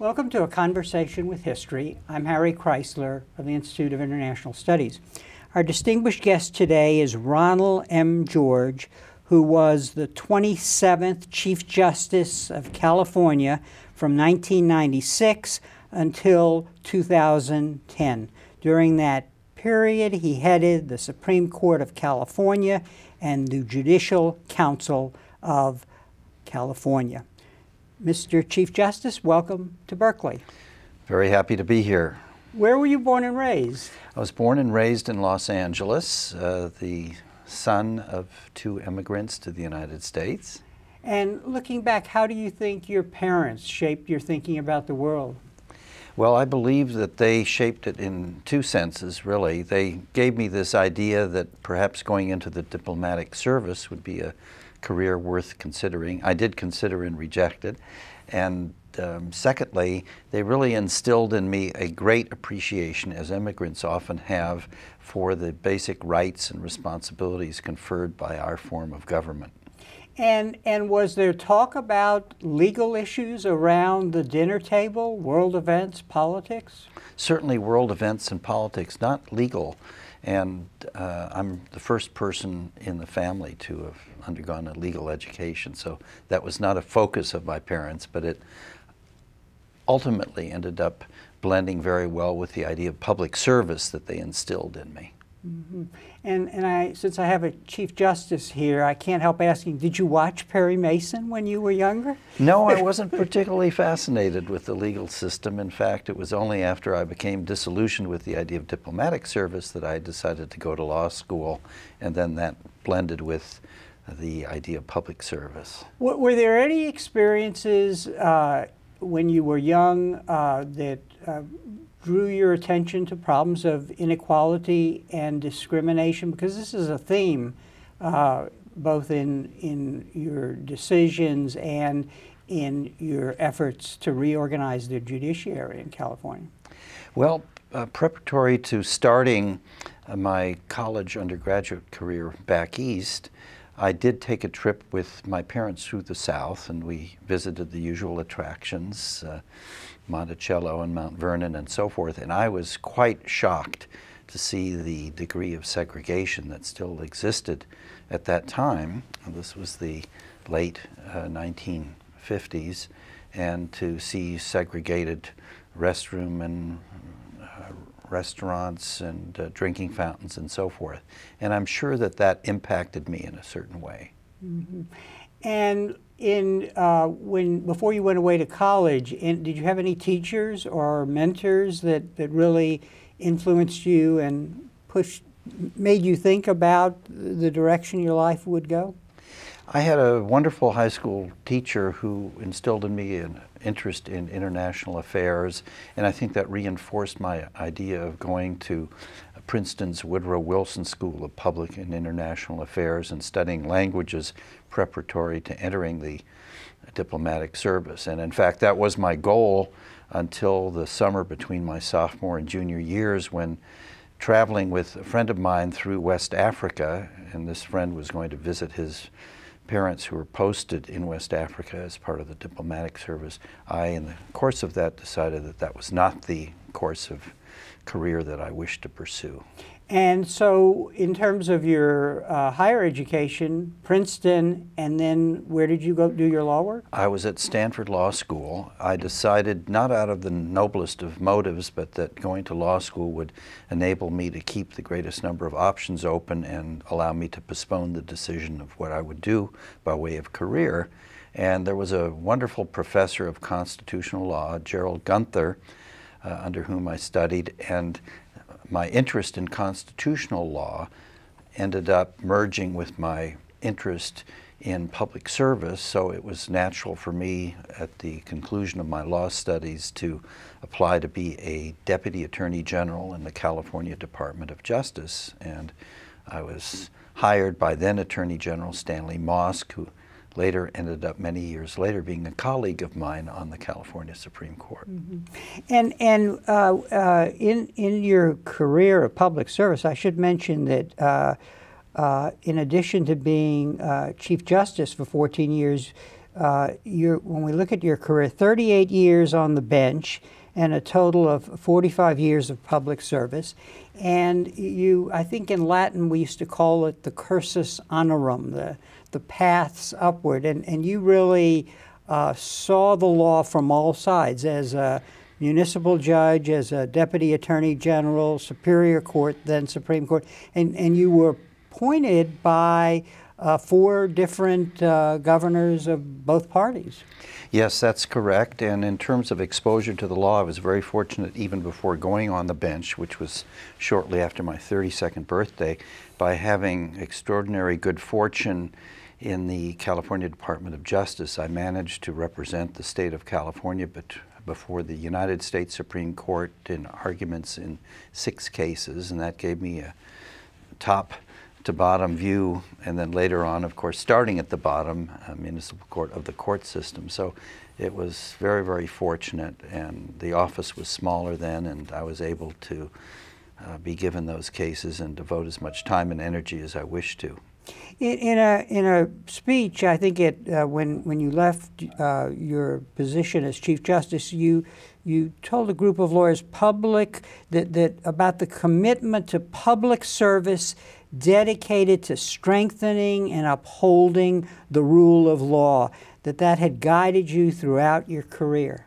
Welcome to A Conversation with History. I'm Harry Kreisler of the Institute of International Studies. Our distinguished guest today is Ronald M. George, who was the 27th Chief Justice of California from 1996 until 2010. During that period, he headed the Supreme Court of California and the Judicial Council of California. Mr. Chief Justice, welcome to Berkeley. Very happy to be here. Where were you born and raised? I was born and raised in Los Angeles, the son of two immigrants to the United States. And looking back, how do you think your parents shaped your thinking about the world? Well, I believe that they shaped it in two senses, really. They gave me this idea that perhaps going into the diplomatic service would be a career worth considering. I did consider and rejected. And secondly, they really instilled in me a great appreciation, as immigrants often have, for the basic rights and responsibilities conferred by our form of government. And was there talk about legal issues around the dinner table, world events, politics? Certainly world events and politics, not legal. And I'm the first person in the family to have undergone a legal education, so that was not a focus of my parents, but it ultimately ended up blending very well with the idea of public service that they instilled in me. Mm-hmm. And since I have a Chief Justice here, I can't help asking, did you watch Perry Mason when you were younger? No, I wasn't particularly fascinated with the legal system. In fact, it was only after I became disillusioned with the idea of diplomatic service that I decided to go to law school, and then that blended with the idea of public service. Were there any experiences when you were young that drew your attention to problems of inequality and discrimination? Because this is a theme both in your decisions and in your efforts to reorganize the judiciary in California. Well, preparatory to starting my college undergraduate career back east, I did take a trip with my parents through the South, and we visited the usual attractions, Monticello and Mount Vernon and so forth, and I was quite shocked to see the degree of segregation that still existed at that time. This was the late 1950s, and to see segregated restroom and restaurants and drinking fountains and so forth. And I'm sure that that impacted me in a certain way. Mm-hmm. And before you went away to college, did you have any teachers or mentors that really influenced you and made you think about the direction your life would go? I had a wonderful high school teacher who instilled in me an interest in international affairs, and I think that reinforced my idea of going to Princeton's Woodrow Wilson School of Public and International Affairs and studying languages preparatory to entering the diplomatic service. And in fact, that was my goal until the summer between my sophomore and junior years, when traveling with a friend of mine through West Africa, and this friend was going to visit his parents who were posted in West Africa as part of the diplomatic service, I, in the course of that, decided that that was not the course of career that I wished to pursue. And so in terms of your higher education, Princeton, and then where did you go do your law work? I was at Stanford Law School. I decided, not out of the noblest of motives, but that going to law school would enable me to keep the greatest number of options open and allow me to postpone the decision of what I would do by way of career. And there was a wonderful professor of constitutional law, Gerald Gunther, under whom I studied, and my interest in constitutional law ended up merging with my interest in public service, so it was natural for me at the conclusion of my law studies to apply to be a Deputy Attorney General in the California Department of Justice. And I was hired by then Attorney General Stanley Mosk, who later ended up many years later being a colleague of mine on the California Supreme Court. Mm-hmm. And in your career of public service, I should mention that in addition to being Chief Justice for 14 years, when we look at your career, 38 years on the bench and a total of 45 years of public service. And you, I think in Latin we used to call it the cursus honorum, the paths upward. And you really saw the law from all sides as a municipal judge, as a deputy attorney general, superior court, then Supreme Court. And you were appointed by 4 different governors of both parties. Yes, that's correct. And in terms of exposure to the law, I was very fortunate even before going on the bench, which was shortly after my 32nd birthday, by having extraordinary good fortune in the California Department of Justice. I managed to represent the state of California before the United States Supreme Court in arguments in 6 cases, and that gave me a top to bottom view, and then later on, of course, starting at the bottom, municipal court of the court system. So it was very, very fortunate, and the office was smaller then, and I was able to be given those cases and devote as much time and energy as I wished to. In a speech, I think when you left your position as Chief Justice, you told a group of lawyers that about the commitment to public service dedicated to strengthening and upholding the rule of law, that had guided you throughout your career.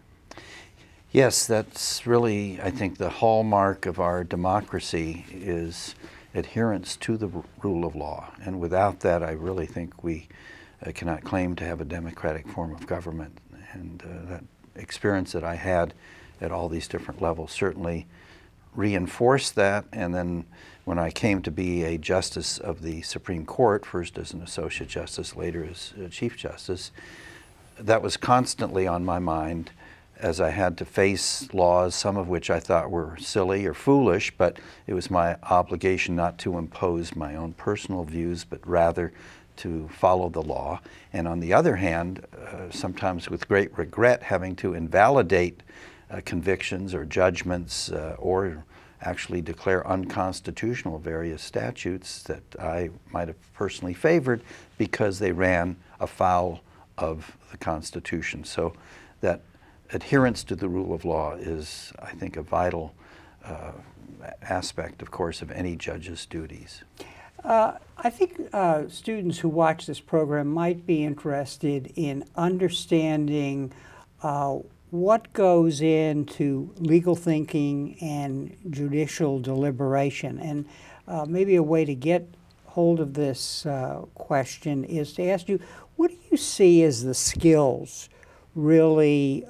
Yes, that's really, I think, the hallmark of our democracy is adherence to the rule of law. And without that, I really think we cannot claim to have a democratic form of government. And that experience that I had at all these different levels certainly reinforced that. And then when I came to be a justice of the Supreme Court, first as an associate justice, later as Chief Justice, that was constantly on my mind as I had to face laws, some of which I thought were silly or foolish, but it was my obligation not to impose my own personal views, but rather to follow the law. And on the other hand, sometimes with great regret, having to invalidate convictions or judgments or actually declare unconstitutional various statutes that I might have personally favored because they ran afoul of the Constitution. So that adherence to the rule of law is, I think, a vital aspect, of course, of any judge's duties. I think students who watch this program might be interested in understanding what goes into legal thinking and judicial deliberation. And maybe a way to get hold of this question is to ask you, what do you see as the skills really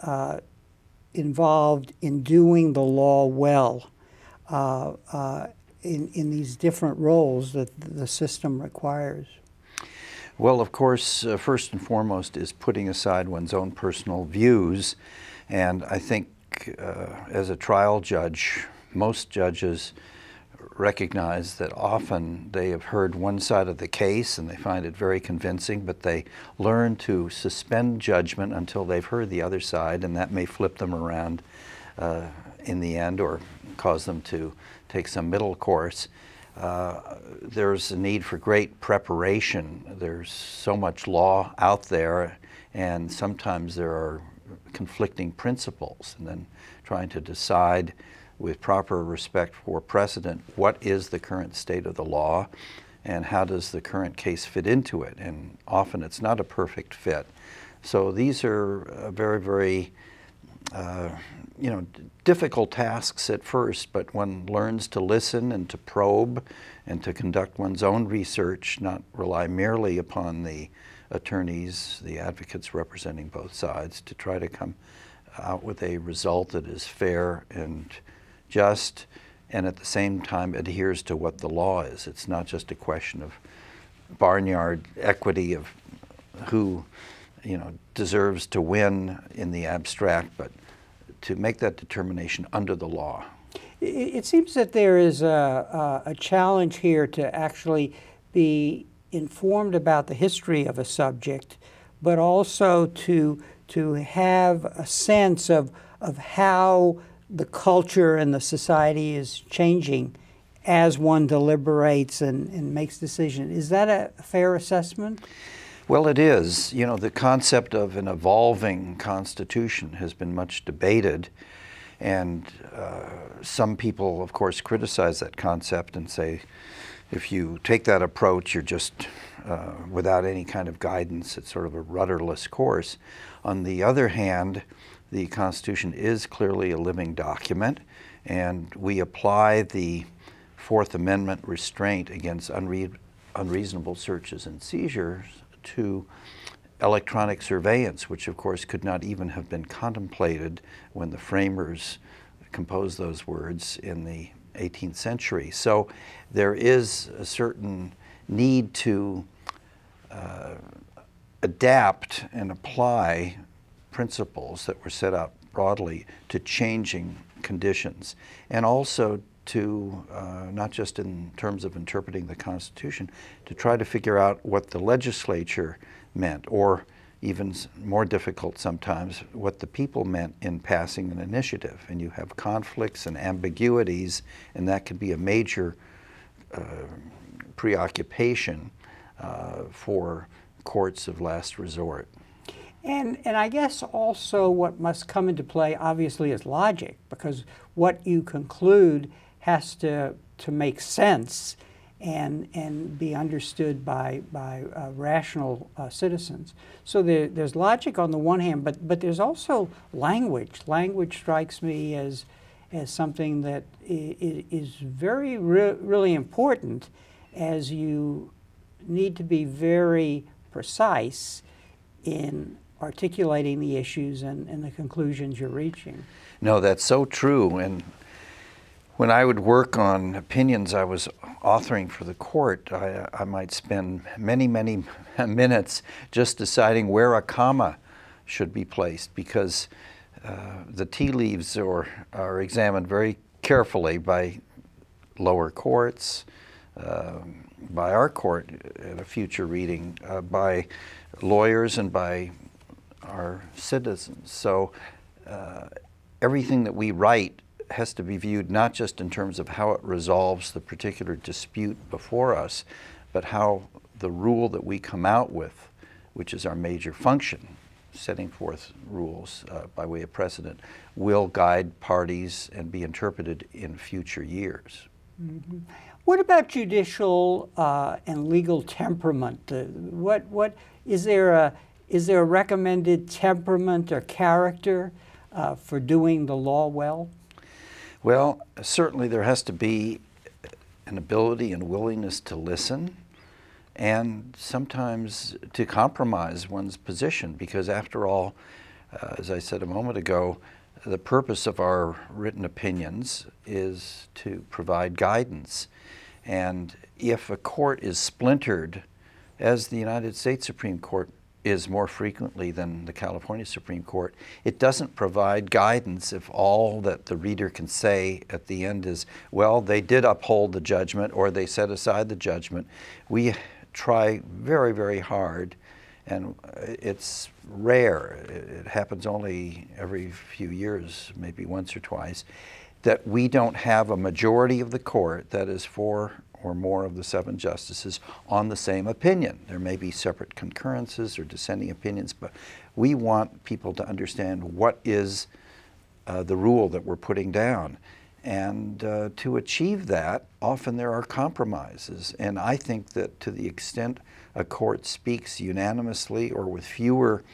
involved in doing the law well in these different roles that the system requires? Well, of course, first and foremost is putting aside one's own personal views. And I think as a trial judge, most judges recognize that often they have heard one side of the case and they find it very convincing, but they learn to suspend judgment until they've heard the other side, and that may flip them around in the end or cause them to take some middle course. There's a need for great preparation. There's so much law out there, and sometimes there are conflicting principles, and then trying to decide with proper respect for precedent, what is the current state of the law and how does the current case fit into it? And often it's not a perfect fit. So these are very, very difficult tasks at first, but one learns to listen and to probe and to conduct one's own research, not rely merely upon the attorneys, the advocates representing both sides, to try to come out with a result that is fair and just, and at the same time adheres to what the law is. It's not just a question of barnyard equity of who deserves to win in the abstract, but to make that determination under the law. It seems that there is a challenge here to actually be informed about the history of a subject, but also to have a sense of how the culture and the society is changing as one deliberates and makes decisions. Is that a fair assessment? Well, it is. You know, the concept of an evolving Constitution has been much debated, and some people, of course, criticize that concept and say, if you take that approach, you're just without any kind of guidance. It's sort of a rudderless course. On the other hand, the Constitution is clearly a living document, and we apply the Fourth Amendment restraint against unreasonable searches and seizures to electronic surveillance, which of course could not even have been contemplated when the framers composed those words in the 18th century. So there is a certain need to adapt and apply principles that were set out broadly to changing conditions, and also to, not just in terms of interpreting the Constitution, to try to figure out what the legislature meant, or even more difficult sometimes, what the people meant in passing an initiative. And you have conflicts and ambiguities, and that could be a major preoccupation for courts of last resort. And I guess also what must come into play, obviously, is logic, because what you conclude has to make sense and be understood by rational citizens. So there's logic on the one hand, but there's also language. Language strikes me as something that is really important, as you need to be very precise in articulating the issues and the conclusions you're reaching. No, that's so true. And when I would work on opinions I was authoring for the court, I might spend many minutes just deciding where a comma should be placed, because the tea leaves are examined very carefully by lower courts, by our court at a future reading, by lawyers, and by our citizens. So everything that we write has to be viewed not just in terms of how it resolves the particular dispute before us, but how the rule that we come out with, which is our major function, setting forth rules by way of precedent, will guide parties and be interpreted in future years. Mm-hmm. What about judicial and legal temperament? What is there a recommended temperament or character for doing the law well? Well, certainly there has to be an ability and willingness to listen, and sometimes to compromise one's position, because after all, as I said a moment ago, the purpose of our written opinions is to provide guidance. And if a court is splintered, as the United States Supreme Court is more frequently than the California Supreme Court, it doesn't provide guidance if all that the reader can say at the end is, well, they did uphold the judgment, or they set aside the judgment. We try very hard, and it's rare, it happens only every few years, maybe once or twice, that we don't have a majority of the court, that is 4 or more of the 7 justices, on the same opinion. There may be separate concurrences or dissenting opinions, but we want people to understand what is the rule that we're putting down. And to achieve that, often there are compromises. And I think that to the extent a court speaks unanimously or with fewer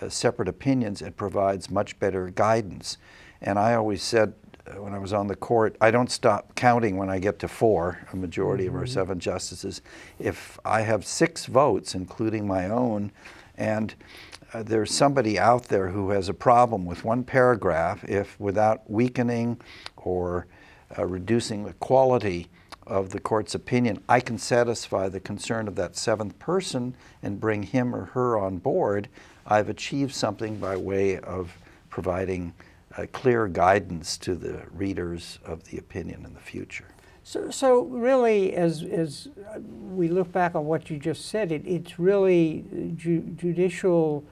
separate opinions, it provides much better guidance. And I always said, when I was on the court, I don't stop counting when I get to 4, a majority of our 7 justices. If I have 6 votes, including my own, and there's somebody out there who has a problem with one paragraph, if without weakening or reducing the quality of the court's opinion, I can satisfy the concern of that 7th person and bring him or her on board, I've achieved something by way of providing clear guidance to the readers of the opinion in the future. So really, as we look back on what you just said, it's really judicial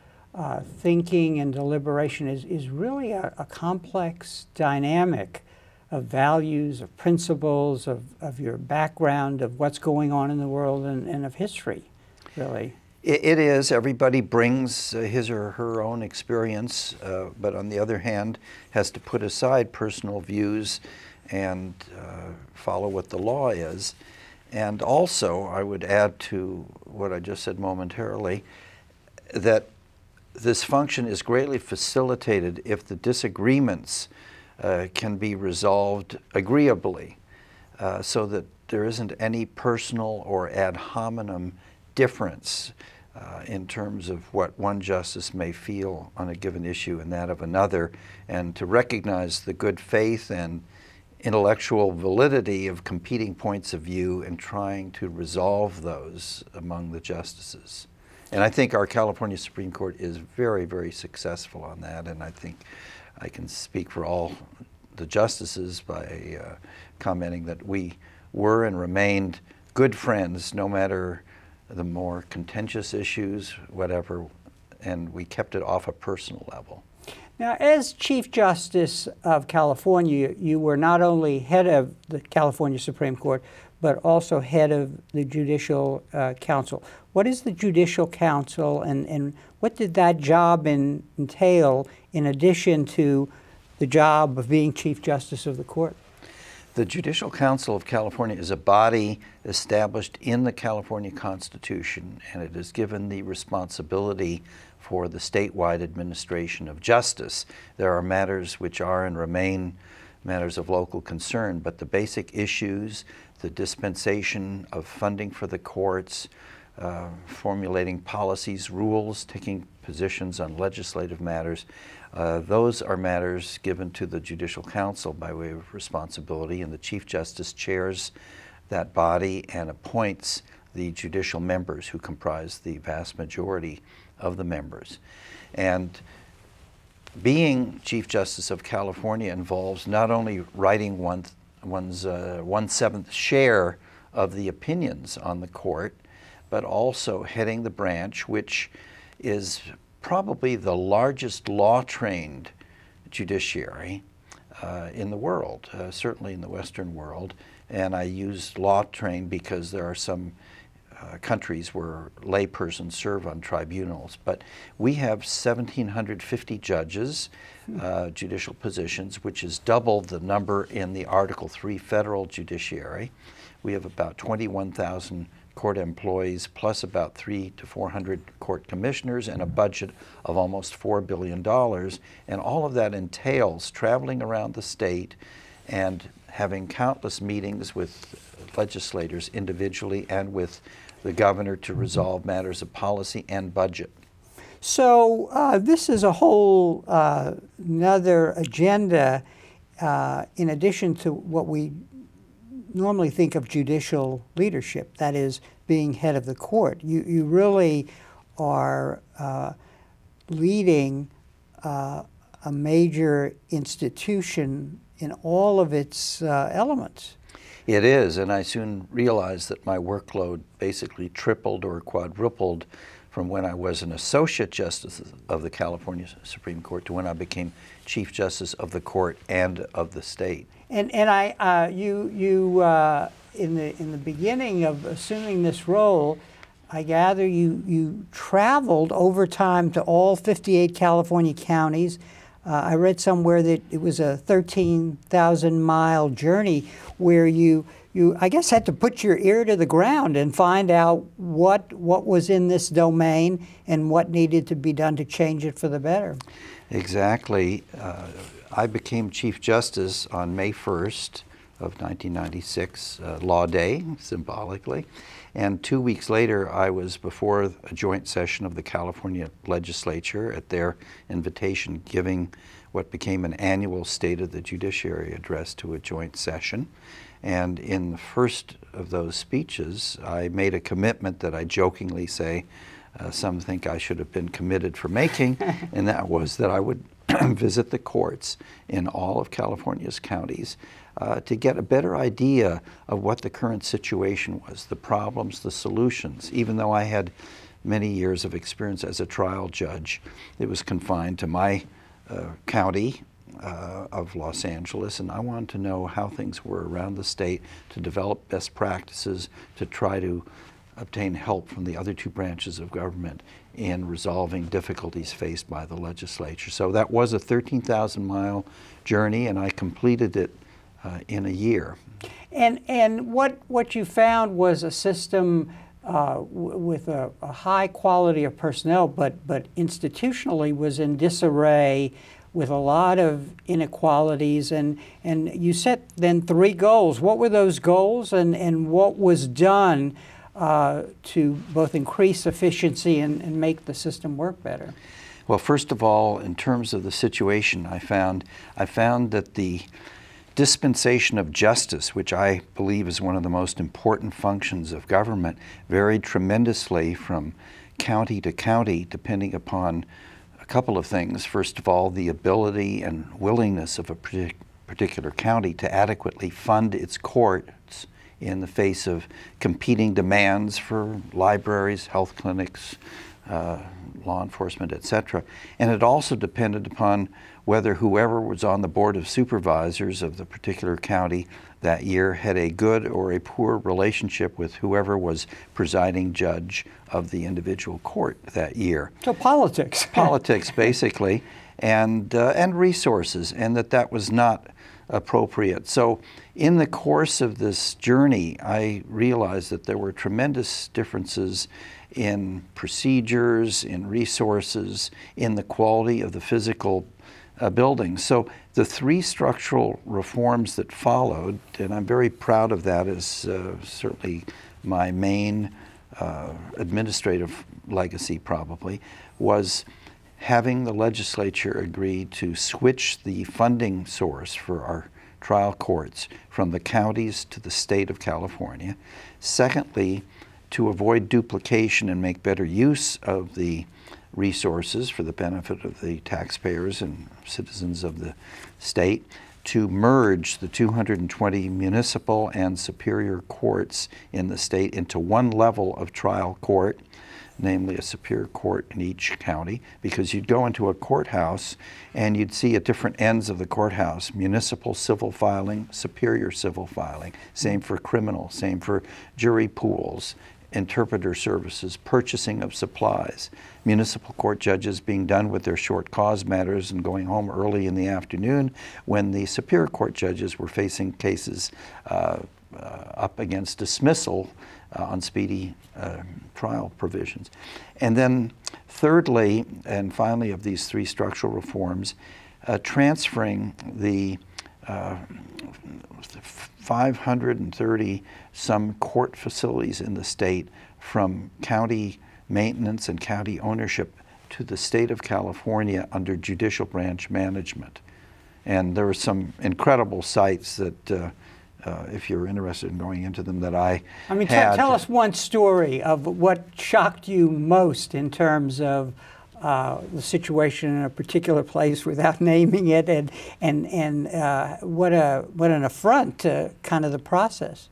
thinking and deliberation is really a complex dynamic of values, of principles, of your background, of what's going on in the world, and of history, really. It is. Everybody brings his or her own experience, but on the other hand, has to put aside personal views and follow what the law is. And also, I would add to what I just said momentarily, that this function is greatly facilitated if the disagreements can be resolved agreeably, so that there isn't any personal or ad hominem difference in terms of what one justice may feel on a given issue and that of another, and to recognize the good faith and intellectual validity of competing points of view and trying to resolve those among the justices. And I think our California Supreme Court is very, very successful on that, and I think I can speak for all the justices by commenting that we were and remained good friends no matter the more contentious issues, whatever, and we kept it off a personal level. Now, as Chief Justice of California, you were not only head of the California Supreme Court, but also head of the Judicial Council. What is the Judicial Council, and what did that job entail in addition to the job of being Chief Justice of the Court? The Judicial Council of California is a body established in the California Constitution, and it is given the responsibility for the statewide administration of justice. There are matters which are and remain matters of local concern, but the basic issues, the dispensation of funding for the courts, formulating policies, rules, taking positions on legislative matters, those are matters given to the Judicial Council by way of responsibility, and the Chief Justice chairs that body and appoints the judicial members who comprise the vast majority of the members. And being Chief Justice of California involves not only writing one's 1/7 share of the opinions on the court, but also heading the branch, which is probably the largest law-trained judiciary in the world, certainly in the Western world. And I use law-trained because there are some countries where laypersons serve on tribunals. But we have 1,750 judges, judicial positions, which is double the number in the Article III federal judiciary. We have about 21,000 court employees, plus about 300 to 400 court commissioners, and a budget of almost $4 billion. And all of that entails traveling around the state and having countless meetings with legislators individually and with the governor to resolve matters of policy and budget. So this is a whole another agenda in addition to what we normally think of judicial leadership, that is being head of the court. You really are leading a major institution in all of its elements. It is, and I soon realized that my workload basically tripled or quadrupled from when I was an Associate Justice of the California Supreme Court to when I became Chief Justice of the Court and of the state. And in the beginning of assuming this role, I gather you traveled over time to all 58 California counties. I read somewhere that it was a 13,000-mile journey where you I guess had to put your ear to the ground and find out what was in this domain and what needed to be done to change it for the better. Exactly. I became Chief Justice on May 1st of 1996, Law Day, symbolically. And 2 weeks later, I was before a joint session of the California legislature at their invitation, giving what became an annual State of the Judiciary address to a joint session. And in the first of those speeches, I made a commitment that I jokingly say, some think I should have been committed for making, and that was that I would visit the courts in all of California's counties to get a better idea of what the current situation was, the problems, the solutions. Even though I had many years of experience as a trial judge, it was confined to my county of Los Angeles, and I wanted to know how things were around the state to develop best practices to try to obtain help from the other two branches of government in resolving difficulties faced by the legislature. So that was a 13,000-mile journey, and I completed it in a year. And what you found was a system with a high quality of personnel, but institutionally was in disarray, with a lot of inequalities, and you set then 3 goals. What were those goals, and what was done to both increase efficiency and make the system work better? Well, first of all, in terms of the situation, I found that the dispensation of justice, which I believe is one of the most important functions of government, varied tremendously from county to county, depending upon a couple of things. First of all, the ability and willingness of a particular county to adequately fund its courts in the face of competing demands for libraries, health clinics, law enforcement, etc. And it also depended upon whether whoever was on the board of supervisors of the particular county that year had a good or a poor relationship with whoever was presiding judge of the individual court that year. So politics. Politics, basically, and resources, and that was not appropriate. So in the course of this journey, I realized that there were tremendous differences in procedures, in resources, in the quality of the physical buildings. So the 3 structural reforms that followed, and I'm very proud of that as certainly my main administrative legacy probably, was having the legislature agree to switch the funding source for our trial courts from the counties to the state of California. Secondly, to avoid duplication and make better use of the resources for the benefit of the taxpayers and citizens of the state, to merge the 220 municipal and superior courts in the state into one level of trial court, namely a superior court in each county, because you'd go into a courthouse and you'd see at different ends of the courthouse, municipal civil filing, superior civil filing, same for criminal, same for jury pools, interpreter services, purchasing of supplies, municipal court judges being done with their short cause matters and going home early in the afternoon, when the superior court judges were facing cases up against dismissal on speedy trial provisions. And then thirdly, and finally of these 3 structural reforms, transferring the 530 some court facilities in the state from county maintenance and county ownership to the state of California under judicial branch management. And there were some incredible sites that if you're interested in going into them, that I mean, had. Tell us one story of what shocked you most in terms of the situation in a particular place without naming it, and what an affront to kind of the process.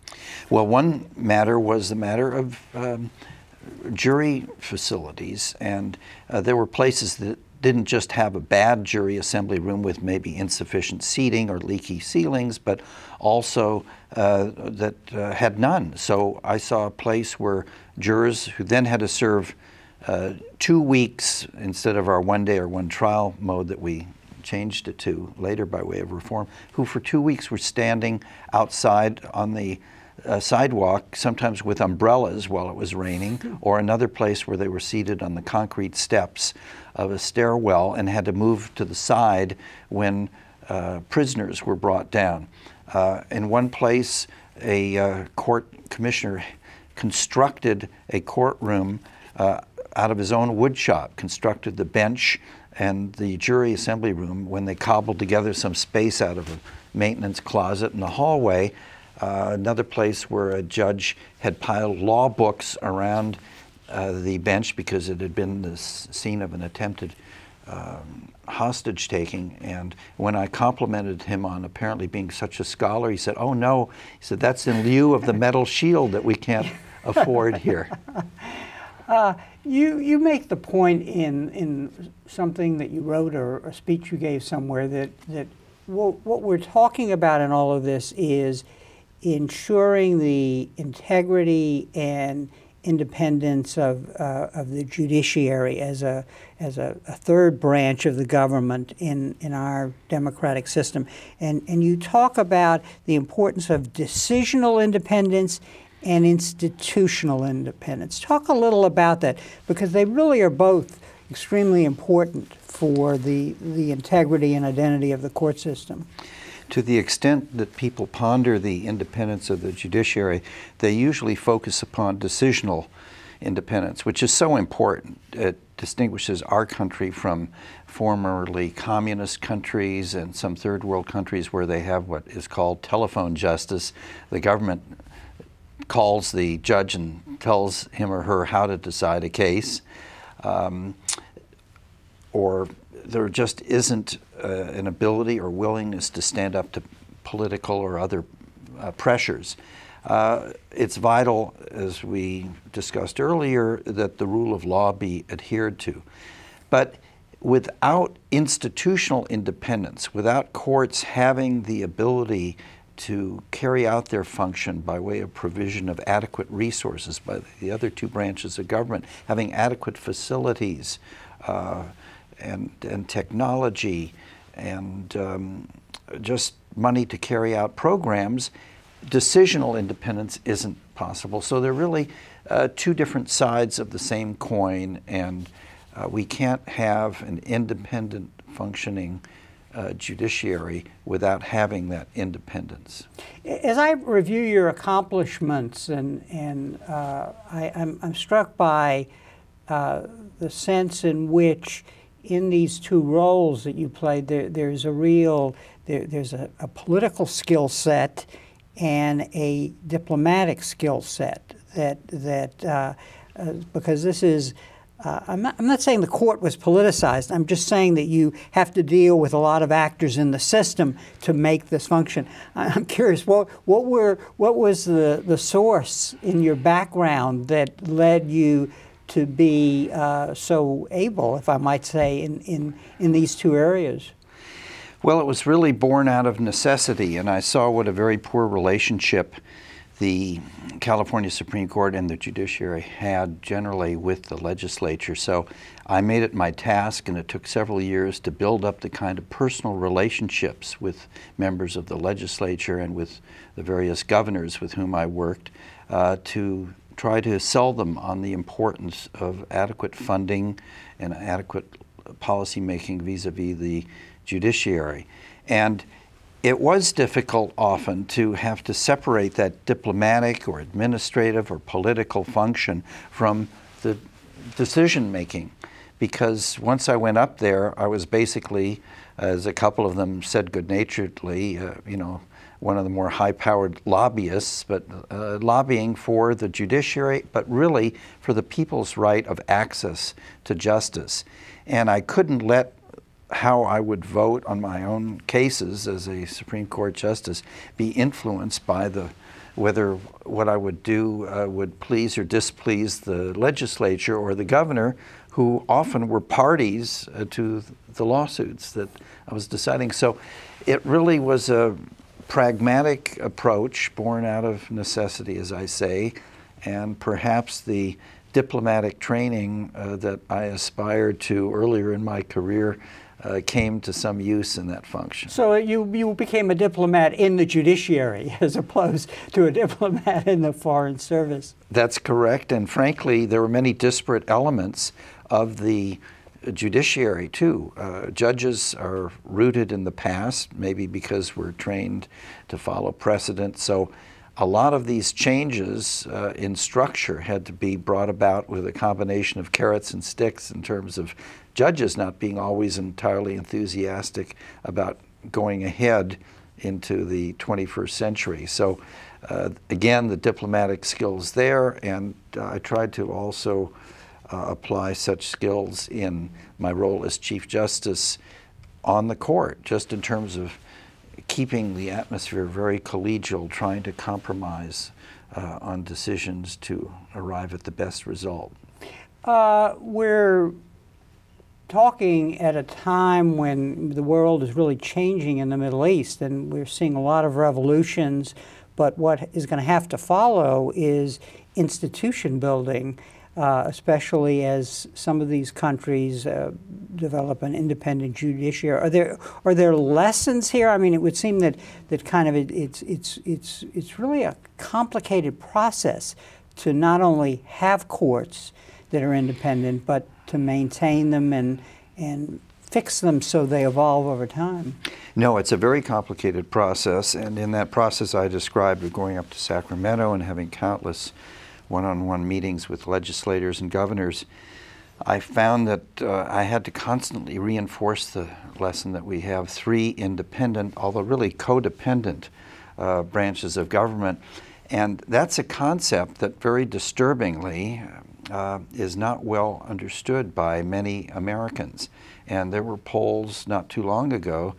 Well, one matter was the matter of jury facilities, and there were places that didn't just have a bad jury assembly room with maybe insufficient seating or leaky ceilings, but also that had none. So I saw a place where jurors who then had to serve 2 weeks instead of our 1 day or 1 trial mode that we changed it to later by way of reform, who for 2 weeks were standing outside on the sidewalk, sometimes with umbrellas while it was raining, or another place where they were seated on the concrete steps of a stairwell and had to move to the side when prisoners were brought down. In one place, a court commissioner constructed a courtroom out of his own wood shop, constructed the bench and the jury assembly room when they cobbled together some space out of a maintenance closet in the hallway. Another place where a judge had piled law books around the bench because it had been the scene of an attempted hostage taking. And when I complimented him on apparently being such a scholar, he said, "Oh no," he said, "that's in lieu of the metal shield that we can't afford here." You make the point in something that you wrote or a speech you gave somewhere that what we're talking about in all of this is ensuring the integrity and independence of the judiciary as a third branch of the government in our democratic system. And you talk about the importance of decisional independence and institutional independence. Talk a little about that, because they really are both extremely important for the integrity and identity of the court system. To the extent that people ponder the independence of the judiciary, they usually focus upon decisional independence, which is so important. It distinguishes our country from formerly communist countries and some third world countries where they have what is called telephone justice. The government calls the judge and tells him or her how to decide a case, or there just isn't an ability or willingness to stand up to political or other pressures. It's vital, as we discussed earlier, that the rule of law be adhered to. But without institutional independence, without courts having the ability to carry out their function by way of provision of adequate resources by the other two branches of government, having adequate facilities and technology and just money to carry out programs, decisional independence isn't possible. So they're really two different sides of the same coin, and we can't have an independent functioning judiciary without having that independence. As I review your accomplishments, and I'm struck by the sense in which in these two roles that you played, there's a real, there's a political skill set and a diplomatic skill set because this is, I'm not saying the court was politicized. I'm just saying that you have to deal with a lot of actors in the system to make this function. I'm curious, what was the source in your background that led you to be so able, if I might say, in these two areas? Well, it was really born out of necessity, and I saw what a very poor relationship the California Supreme Court and the judiciary had generally with the legislature. So I made it my task, and it took several years to build up the kind of personal relationships with members of the legislature and with the various governors with whom I worked to try to sell them on the importance of adequate funding and adequate policy making vis-a-vis the judiciary. And it was difficult often to have to separate that diplomatic or administrative or political function from the decision making, because once I went up there, I was basically, as a couple of them said good-naturedly, you know, one of the more high-powered lobbyists, but lobbying for the judiciary, but really for the people's right of access to justice. And I couldn't let how I would vote on my own cases as a Supreme Court justice be influenced by whether what I would do would please or displease the legislature or the governor, who often were parties to the lawsuits that I was deciding. So it really was a pragmatic approach born out of necessity, as I say, and perhaps the diplomatic training that I aspired to earlier in my career came to some use in that function. So you became a diplomat in the judiciary as opposed to a diplomat in the Foreign Service. That's correct, and frankly, there were many disparate elements of the judiciary too. Judges are rooted in the past, maybe because we're trained to follow precedent. So a lot of these changes in structure had to be brought about with a combination of carrots and sticks in terms of judges not being always entirely enthusiastic about going ahead into the 21st century. So again, the diplomatic skills there, and I tried to also apply such skills in my role as Chief Justice on the court, just in terms of keeping the atmosphere very collegial, trying to compromise on decisions to arrive at the best result. We're talking at a time when the world is really changing in the Middle East, and we're seeing a lot of revolutions, but what is going to have to follow is institution building, especially as some of these countries develop an independent judiciary. Are there lessons here? I mean, it would seem that kind of it's really a complicated process to not only have courts that are independent, but to maintain them and fix them so they evolve over time. No, it's a very complicated process, and in that process I described of going up to Sacramento and having countless one-on-one meetings with legislators and governors, I found that I had to constantly reinforce the lesson that we have three independent, although really codependent, branches of government. And that's a concept that very disturbingly is not well understood by many Americans. And there were polls not too long ago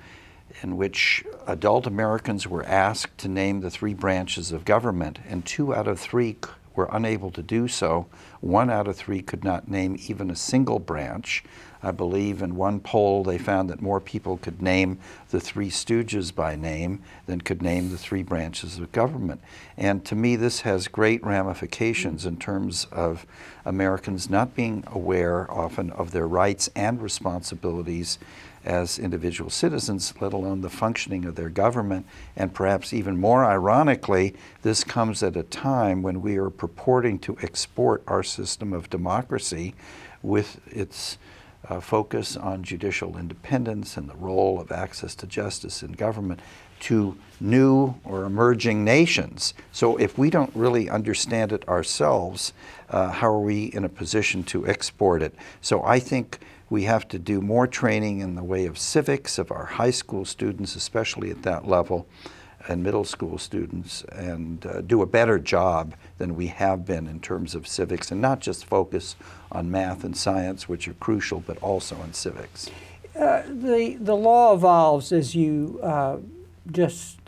in which adult Americans were asked to name the three branches of government, and 2 out of 3 were unable to do so. 1 out of 3 could not name even a single branch. I believe in one poll they found that more people could name the Three Stooges by name than could name the 3 branches of government. And to me this has great ramifications in terms of Americans not being aware often of their rights and responsibilities as individual citizens, let alone the functioning of their government. And perhaps even more ironically, this comes at a time when we are purporting to export our system of democracy with its focus on judicial independence and the role of access to justice in government to new or emerging nations. So if we don't really understand it ourselves, how are we in a position to export it? So I think we have to do more training in the way of civics of our high school students, especially at that level, and middle school students, and do a better job than we have been in terms of civics, and not just focus on math and science, which are crucial, but also on civics. The law evolves, as you just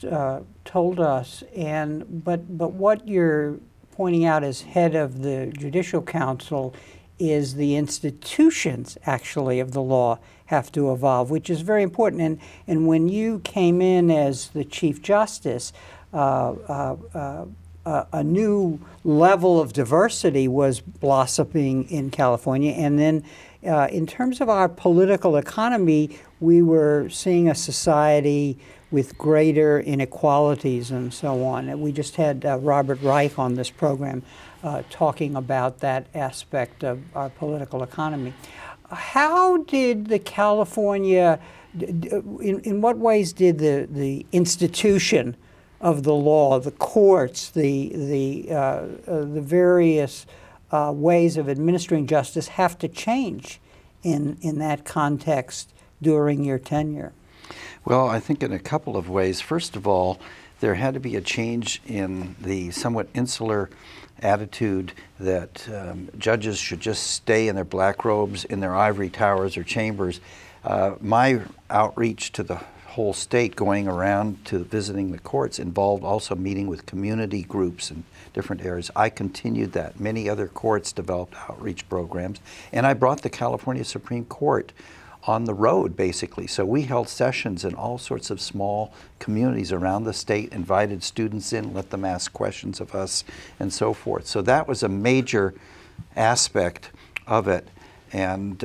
told us, but what you're pointing out as head of the Judicial Council is the institutions, actually, of the law have to evolve, which is very important. And when you came in as the Chief Justice, a new level of diversity was blossoming in California. And then in terms of our political economy, we were seeing a society with greater inequalities and so on. And we just had Robert Reich on this program talking about that aspect of our political economy. How did the California, in what ways did the institution of the law, the courts, the various ways of administering justice have to change in that context during your tenure? Well, I think in a couple of ways. First of all, there had to be a change in the somewhat insular attitude that judges should just stay in their black robes in their ivory towers or chambers. My outreach to the whole state, going around to visiting the courts, involved also meeting with community groups in different areas. I continued that. Many other courts developed outreach programs, and I brought the California Supreme Court on the road, basically. So we held sessions in all sorts of small communities around the state, invited students in, let them ask questions of us, and so forth. So that was a major aspect of it. And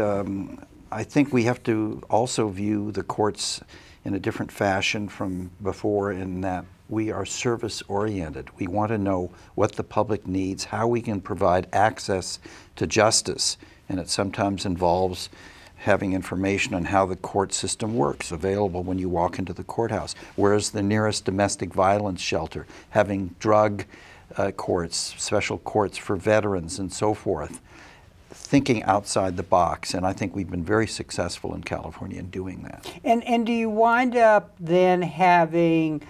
I think we have to also view the courts in a different fashion from before, in that we are service-oriented. We want to know what the public needs, how we can provide access to justice, and it sometimes involves having information on how the court system works available when you walk into the courthouse. Where's the nearest domestic violence shelter? Having drug courts, special courts for veterans, and so forth. Thinking outside the box, and I think we've been very successful in California in doing that. And do you wind up then having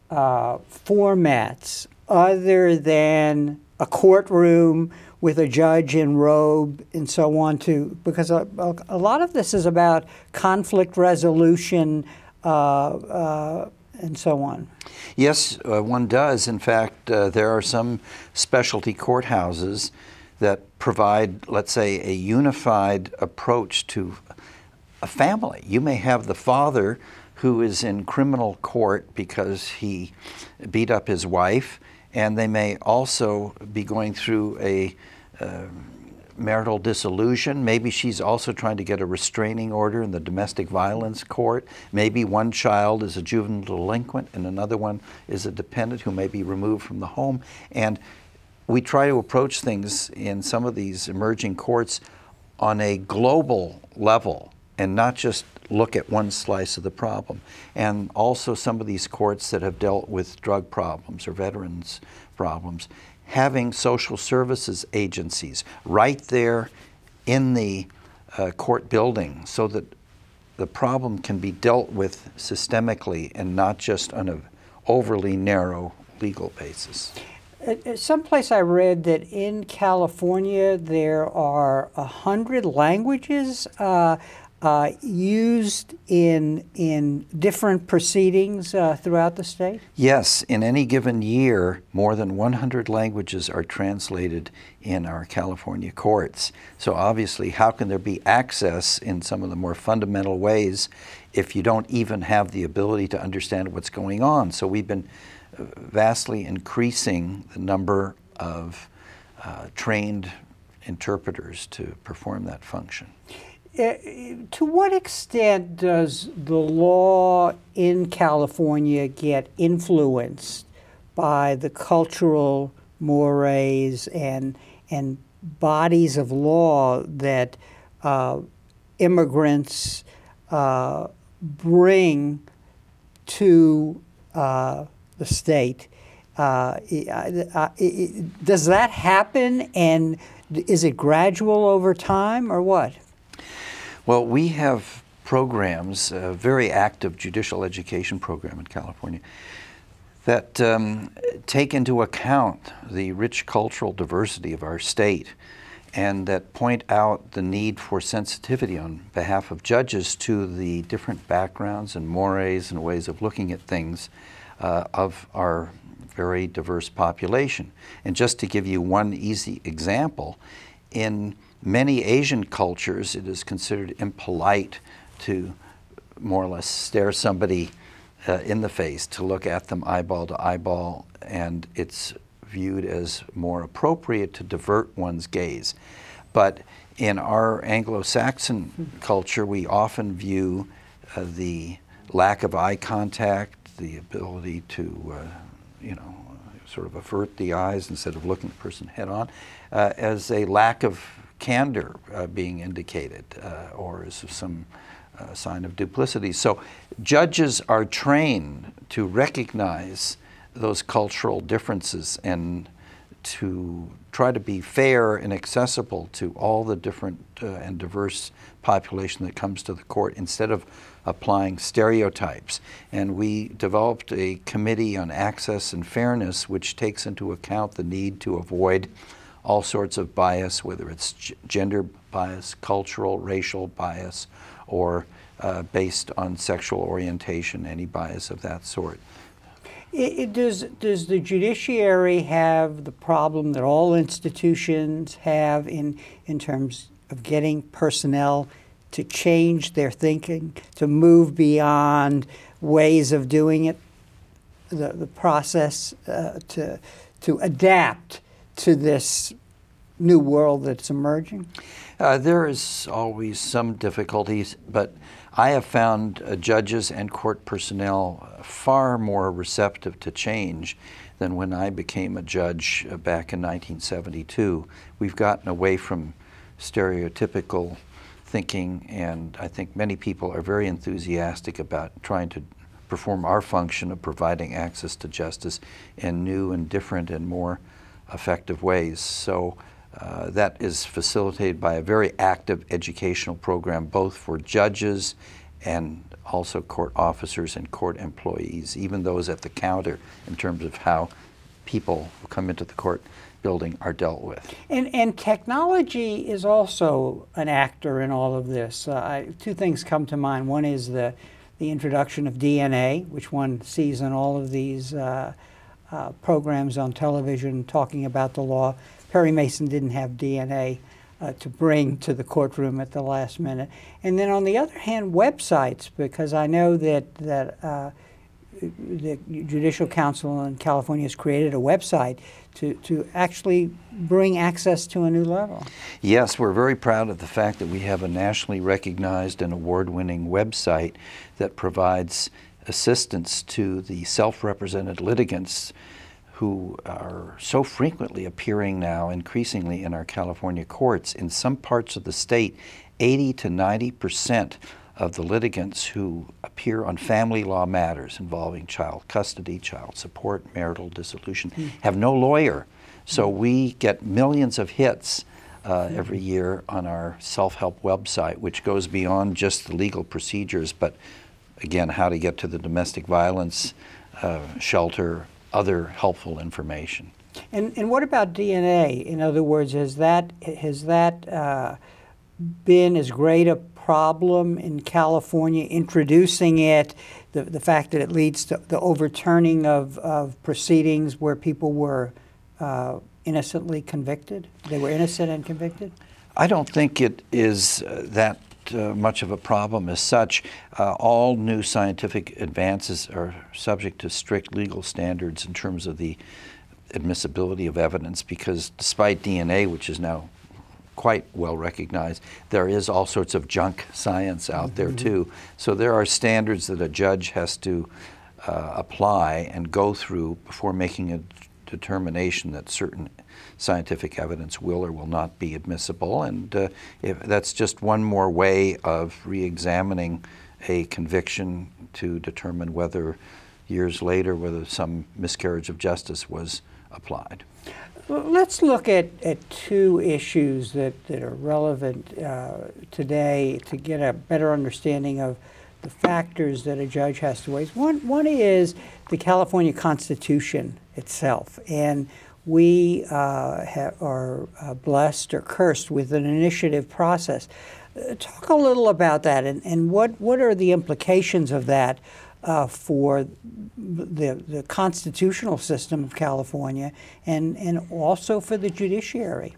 formats other than a courtroom with a judge in robe and so on, because a lot of this is about conflict resolution and so on? Yes, one does. In fact, there are some specialty courthouses that provide, let's say, a unified approach to a family. You may have the father who is in criminal court because he beat up his wife, and they may also be going through a marital dissolution. Maybe she's also trying to get a restraining order in the domestic violence court. Maybe one child is a juvenile delinquent and another one is a dependent who may be removed from the home. And we try to approach things in some of these emerging courts on a global level and not just look at one slice of the problem. And also some of these courts that have dealt with drug problems or veterans problems, having social services agencies right there in the court building so that the problem can be dealt with systemically and not just on an overly narrow legal basis. Someplace I read that in California there are 100 languages used in different proceedings throughout the state? Yes, in any given year, more than 100 languages are translated in our California courts. So obviously, how can there be access in some of the more fundamental ways if you don't even have the ability to understand what's going on? So we've been vastly increasing the number of trained interpreters to perform that function. To what extent does the law in California get influenced by the cultural mores and bodies of law that immigrants bring to the state? Does that happen, and is it gradual over time, or what? Well, we have programs, a very active judicial education program in California, that take into account the rich cultural diversity of our state and that point out the need for sensitivity on behalf of judges to the different backgrounds and mores and ways of looking at things of our very diverse population. And just to give you one easy example, in many Asian cultures, it is considered impolite to more or less stare somebody in the face, to look at them eyeball to eyeball, and it's viewed as more appropriate to divert one's gaze. But in our Anglo-Saxon culture, we often view the lack of eye contact, the ability to, sort of avert the eyes instead of looking the person head on, as a lack of candor being indicated, or as some sign of duplicity. So judges are trained to recognize those cultural differences and to try to be fair and accessible to all the different and diverse population that comes to the court instead of applying stereotypes. And we developed a committee on access and fairness which takes into account the need to avoid all sorts of bias, whether it's gender bias, cultural, racial bias, or based on sexual orientation, any bias of that sort. Does the judiciary have the problem that all institutions have in terms of getting personnel to change their thinking, to move beyond ways of doing it, the process to adapt to this new world that's emerging? There is always some difficulties, but I have found judges and court personnel far more receptive to change than when I became a judge back in 1972. We've gotten away from stereotypical thinking, and I think many people are very enthusiastic about trying to perform our function of providing access to justice in new and different and more effective ways. So that is facilitated by a very active educational program, both for judges and also court officers and court employees, even those at the counter, in terms of how people who come into the court building are dealt with. And technology is also an actor in all of this. Two things come to mind. One is the introduction of DNA, which one sees in all of these programs on television talking about the law. Perry Mason didn't have DNA to bring to the courtroom at the last minute. And then on the other hand, websites, because I know that the Judicial Council in California has created a website to actually bring access to a new level. Yes, we're very proud of the fact that we have a nationally recognized and award-winning website that provides assistance to the self-represented litigants who are so frequently appearing now increasingly in our California courts. In some parts of the state, 80 to 90% of the litigants who appear on family law matters involving child custody, child support, marital dissolution have no lawyer. So we get millions of hits every year on our self-help website, which goes beyond just the legal procedures, but again, how to get to the domestic violence shelter, other helpful information. And what about DNA? In other words, has that been as great a problem in California, introducing it, the fact that it leads to the overturning of proceedings where people were innocently convicted? They were innocent and convicted? I don't think it is that much of a problem as such. All new scientific advances are subject to strict legal standards in terms of the admissibility of evidence, because despite DNA, which is now quite well recognized, there is all sorts of junk science out there too. So there are standards that a judge has to apply and go through before making a determination that certain scientific evidence will or will not be admissible. And if that's just one more way of re-examining a conviction to determine whether years later whether some miscarriage of justice was applied. Well, let's look at two issues that are relevant today to get a better understanding of the factors that a judge has to weigh. One is the California Constitution itself, and we are blessed or cursed with an initiative process. Talk a little about that, and what are the implications of that for the constitutional system of California and also for the judiciary?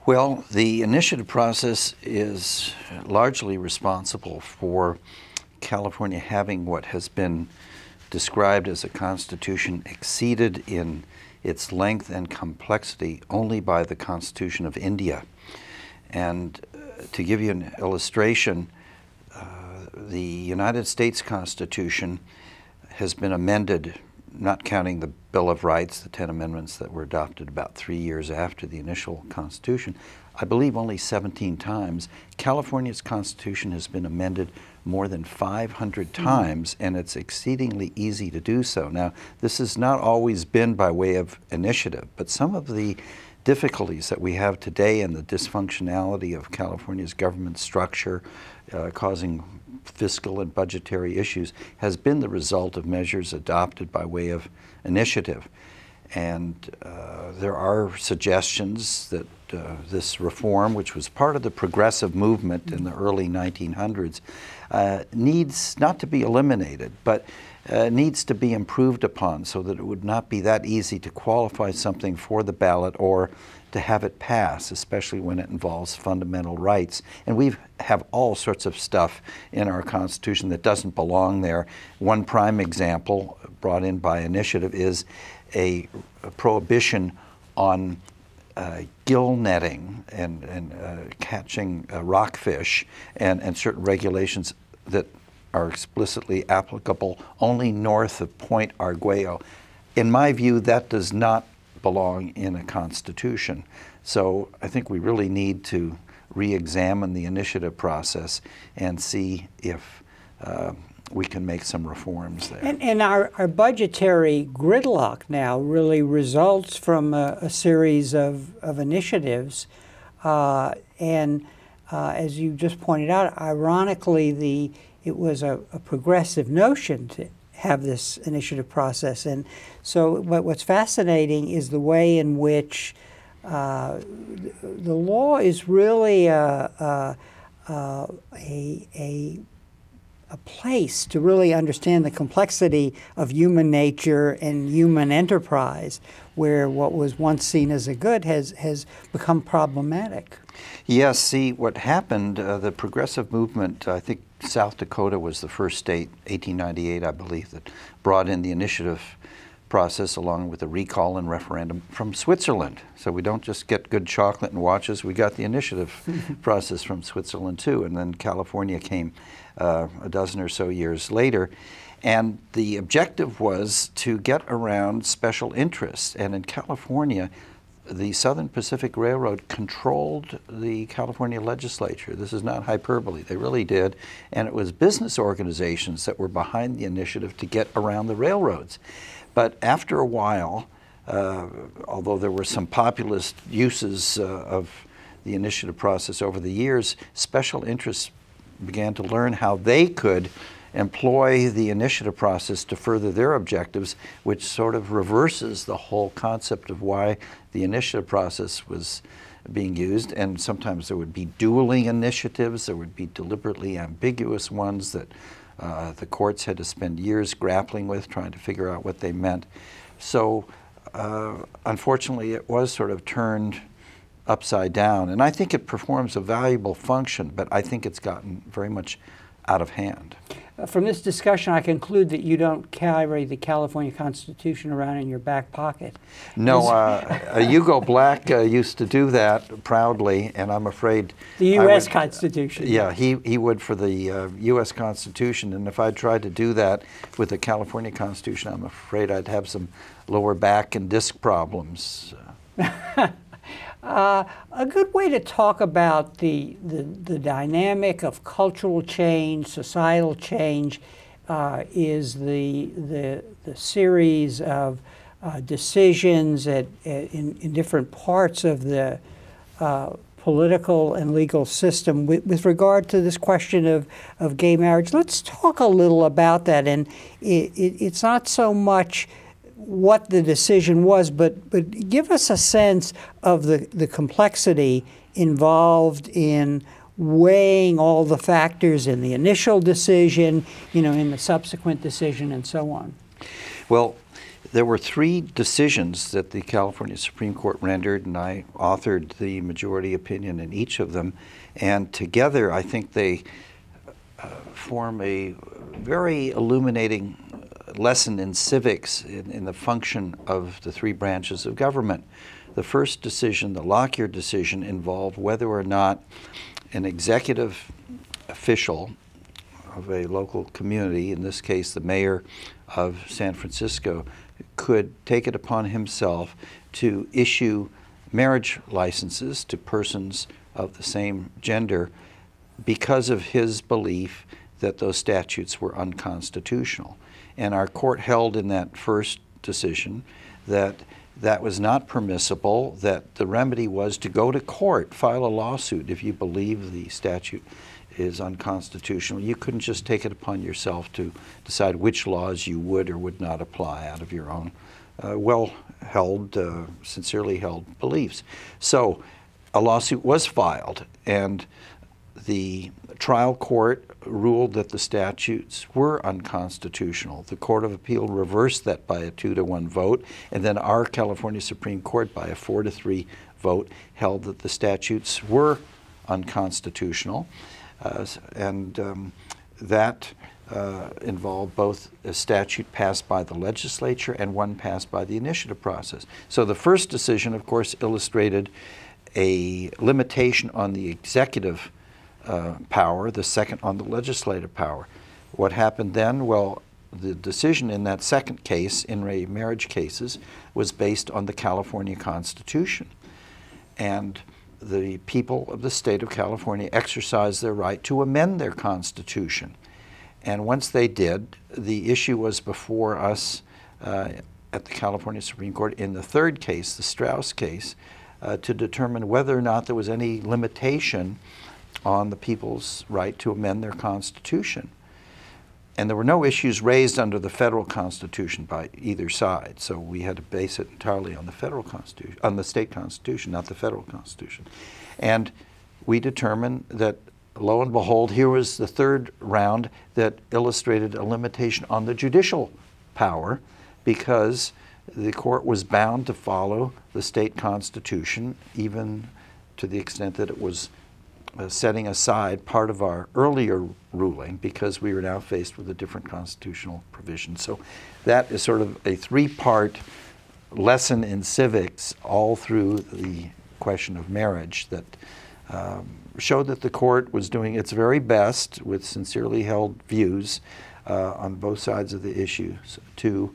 Well, the initiative process is largely responsible for California having what has been described as a constitution exceeded in its length and complexity only by the Constitution of India. And to give you an illustration, the United States Constitution has been amended, not counting the Bill of Rights, the 10 amendments that were adopted about 3 years after the initial Constitution, I believe only 17 times. California's Constitution has been amended more than 500 times, and it's exceedingly easy to do so. Now, this has not always been by way of initiative, but some of the difficulties that we have today and the dysfunctionality of California's government structure causing fiscal and budgetary issues has been the result of measures adopted by way of initiative. And there are suggestions that this reform, which was part of the progressive movement in the early 1900s, needs not to be eliminated, but needs to be improved upon so that it would not be that easy to qualify something for the ballot or to have it pass, especially when it involves fundamental rights. And we have all sorts of stuff in our Constitution that doesn't belong there. One prime example brought in by initiative is a prohibition on gill netting and catching rockfish and certain regulations that are explicitly applicable only north of Point Arguello. In my view, that does not belong in a constitution. So I think we really need to re-examine the initiative process and see if we can make some reforms there. And our budgetary gridlock now really results from a series of initiatives. And as you just pointed out, ironically, it was a progressive notion to have this initiative process. And so what's fascinating is the way in which the law is really a a place to really understand the complexity of human nature and human enterprise, where what was once seen as a good has become problematic. Yes, see, what happened, the progressive movement, I think South Dakota was the first state, 1898, I believe, that brought in the initiative process along with the recall and referendum from Switzerland. So we don't just get good chocolate and watches, we got the initiative process from Switzerland too. And then California came a dozen or so years later. And the objective was to get around special interests. And in California, the Southern Pacific Railroad controlled the California legislature. This is not hyperbole, they really did. And it was business organizations that were behind the initiative to get around the railroads. But after a while, although there were some populist uses of the initiative process over the years, special interests began to learn how they could employ the initiative process to further their objectives, which sort of reverses the whole concept of why the initiative process was being used. And sometimes there would be dueling initiatives, there would be deliberately ambiguous ones that the courts had to spend years grappling with, trying to figure out what they meant. So unfortunately, it was sort of turned upside down. And I think it performs a valuable function, but I think it's gotten very much out of hand. From this discussion, I conclude that you don't carry the California Constitution around in your back pocket. No, Hugo Black used to do that proudly, and I'm afraid the U.S. Constitution. Yeah, he would for the U.S. Constitution, and if I tried to do that with the California Constitution, I'm afraid I'd have some lower back and disc problems. A good way to talk about the dynamic of cultural change, societal change, is the series of decisions in different parts of the political and legal system with regard to this question of gay marriage. Let's talk a little about that. And it's not so much what the decision was, but give us a sense of the complexity involved in weighing all the factors in the initial decision, in the subsequent decision, and so on. Well, there were 3 decisions that the California Supreme Court rendered, and I authored the majority opinion in each of them. And together, I think they form a very illuminating lesson in civics in the function of the 3 branches of government. The first decision, the Lockyer decision, involved whether or not an executive official of a local community, in this case the mayor of San Francisco, could take it upon himself to issue marriage licenses to persons of the same gender because of his belief that those statutes were unconstitutional. And our court held in that first decision that that was not permissible, that the remedy was to go to court, file a lawsuit if you believe the statute is unconstitutional. You couldn't just take it upon yourself to decide which laws you would or would not apply out of your own well-held, sincerely held beliefs. So a lawsuit was filed, and the trial court ruled that the statutes were unconstitutional. The Court of Appeal reversed that by a 2-to-1 vote, and then our California Supreme Court, by a 4-to-3 vote, held that the statutes were unconstitutional. That involved both a statute passed by the legislature and one passed by the initiative process. So the first decision, of course, illustrated a limitation on the executive power, the second on the legislative power. What happened then? Well, the decision in that second case, in re marriage cases, was based on the California Constitution. And the people of the state of California exercised their right to amend their Constitution. And once they did, the issue was before us at the California Supreme Court in the third case, the Strauss case, to determine whether or not there was any limitation on the people's right to amend their Constitution. And there were no issues raised under the federal Constitution by either side, so we had to base it entirely on the federal Constitution, on the state Constitution, not the federal Constitution. And we determined that lo and behold, here was the third round that illustrated a limitation on the judicial power, because the court was bound to follow the state constitution, even to the extent that it was setting aside part of our earlier ruling, because we were now faced with a different constitutional provision. So that is sort of a three-part lesson in civics all through the question of marriage that showed that the court was doing its very best with sincerely held views on both sides of the issues to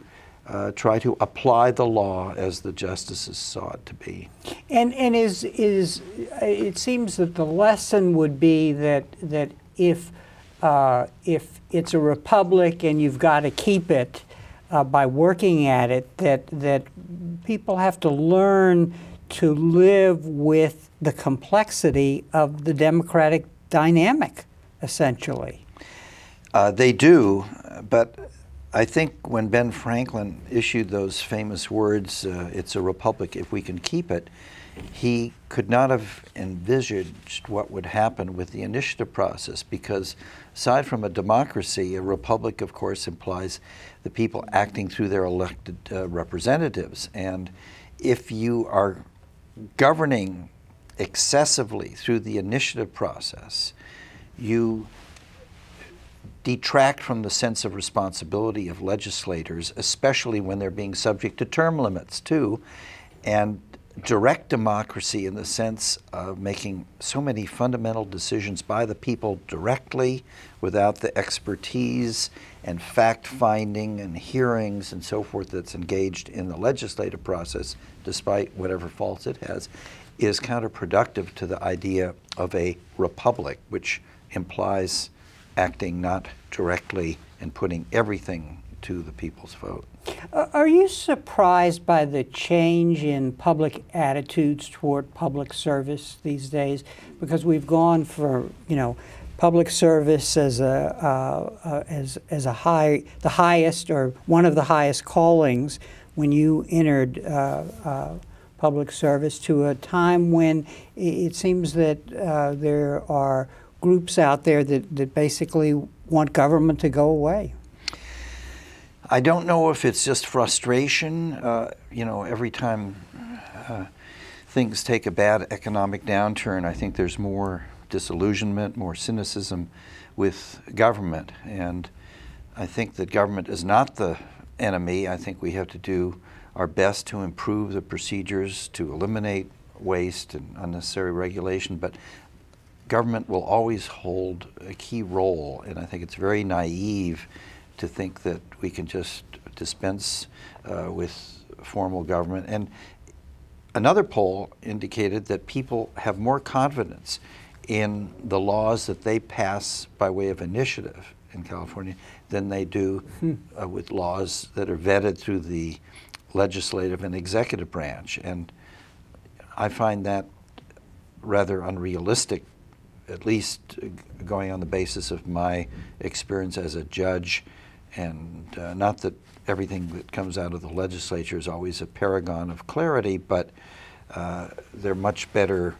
try to apply the law as the justices saw it to be. And it seems that the lesson would be that if it's a republic and you've got to keep it by working at it, that people have to learn to live with the complexity of the democratic dynamic, essentially. They do, but I think when Ben Franklin issued those famous words, it's a republic if we can keep it, he could not have envisaged what would happen with the initiative process, because aside from a democracy, a republic, of course, implies the people acting through their elected representatives. And if you are governing excessively through the initiative process, you detract from the sense of responsibility of legislators, especially when they're being subject to term limits too. And direct democracy, in the sense of making so many fundamental decisions by the people directly, without the expertise and fact-finding and hearings and so forth that's engaged in the legislative process, despite whatever faults it has, is counterproductive to the idea of a republic, which implies acting not directly and putting everything to the people's vote. Are you surprised by the change in public attitudes toward public service these days? Because we've gone for, public service as the highest or one of the highest callings when you entered public service, to a time when it seems that there are groups out there that basically want government to go away. I don't know if it's just frustration. Every time things take a bad economic downturn, I think there's more disillusionment, more cynicism with government. And I think that government is not the enemy. I think we have to do our best to improve the procedures, to eliminate waste and unnecessary regulation. But government will always hold a key role, and I think it's very naive to think that we can just dispense with formal government. And another poll indicated that people have more confidence in the laws that they pass by way of initiative in California than they do with laws that are vetted through the legislative and executive branch. And I find that rather unrealistic, at least going on the basis of my experience as a judge. And not that everything that comes out of the legislature is always a paragon of clarity, but they're much better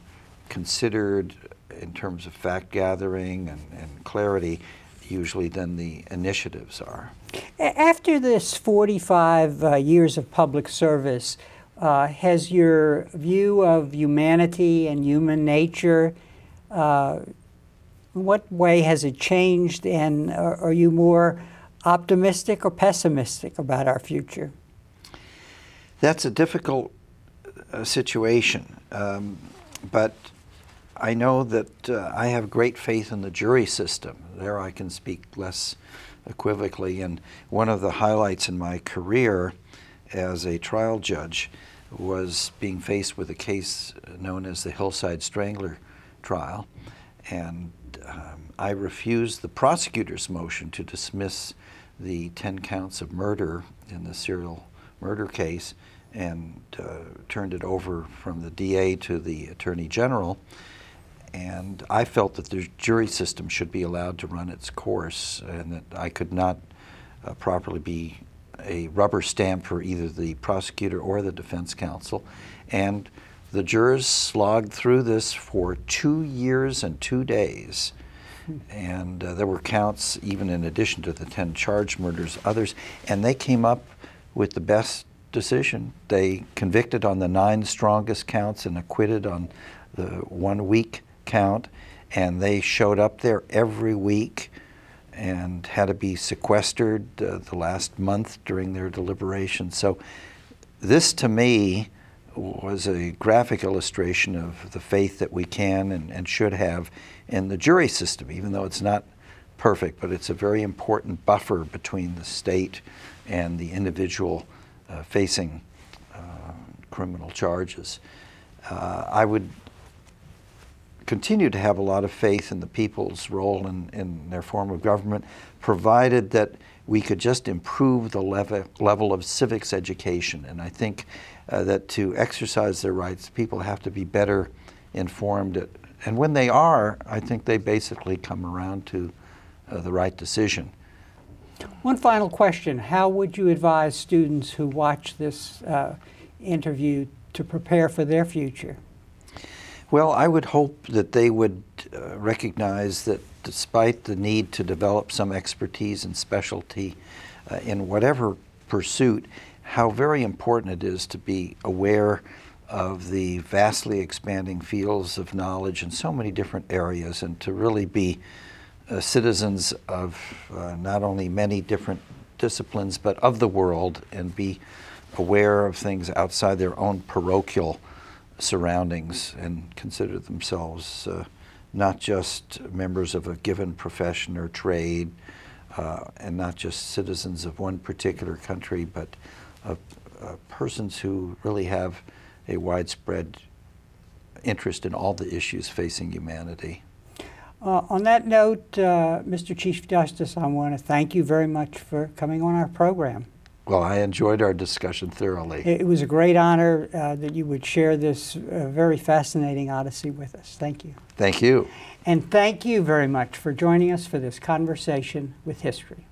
considered in terms of fact gathering and clarity usually than the initiatives are. After this 45 years of public service, has your view of humanity and human nature, what way has it changed, and are you more optimistic or pessimistic about our future? That's a difficult situation, but I know that I have great faith in the jury system. There I can speak less equivocally, and one of the highlights in my career as a trial judge was being faced with a case known as the Hillside Strangler trial, and I refused the prosecutor's motion to dismiss the 10 counts of murder in the serial murder case and turned it over from the DA to the Attorney General. And I felt that the jury system should be allowed to run its course, and that I could not properly be a rubber stamp for either the prosecutor or the defense counsel. And the jurors slogged through this for 2 years and 2 days And there were counts, even in addition to the 10 charged murders, others, and they came up with the best decision. They convicted on the 9 strongest counts and acquitted on the 1 weak count, and they showed up there every week and had to be sequestered the last month during their deliberations. So this, to me, was a graphic illustration of the faith that we can and should have in the jury system, even though it's not perfect, but it's a very important buffer between the state and the individual facing criminal charges. I would continue to have a lot of faith in the people's role in their form of government, provided that we could just improve the level of civics education. And I think that to exercise their rights, people have to be better informed. And when they are, I think they basically come around to the right decision. One final question. How would you advise students who watch this interview to prepare for their future? Well, I would hope that they would recognize that despite the need to develop some expertise and specialty in whatever pursuit, how very important it is to be aware of the vastly expanding fields of knowledge in so many different areas, and to really be citizens of not only many different disciplines, but of the world, and be aware of things outside their own parochial surroundings, and consider themselves not just members of a given profession or trade, and not just citizens of one particular country, but persons who really have a widespread interest in all the issues facing humanity. On that note, Mr. Chief Justice, I want to thank you very much for coming on our program. Well, I enjoyed our discussion thoroughly. It was a great honor that you would share this very fascinating odyssey with us. Thank you. Thank you. And thank you very much for joining us for this conversation with history.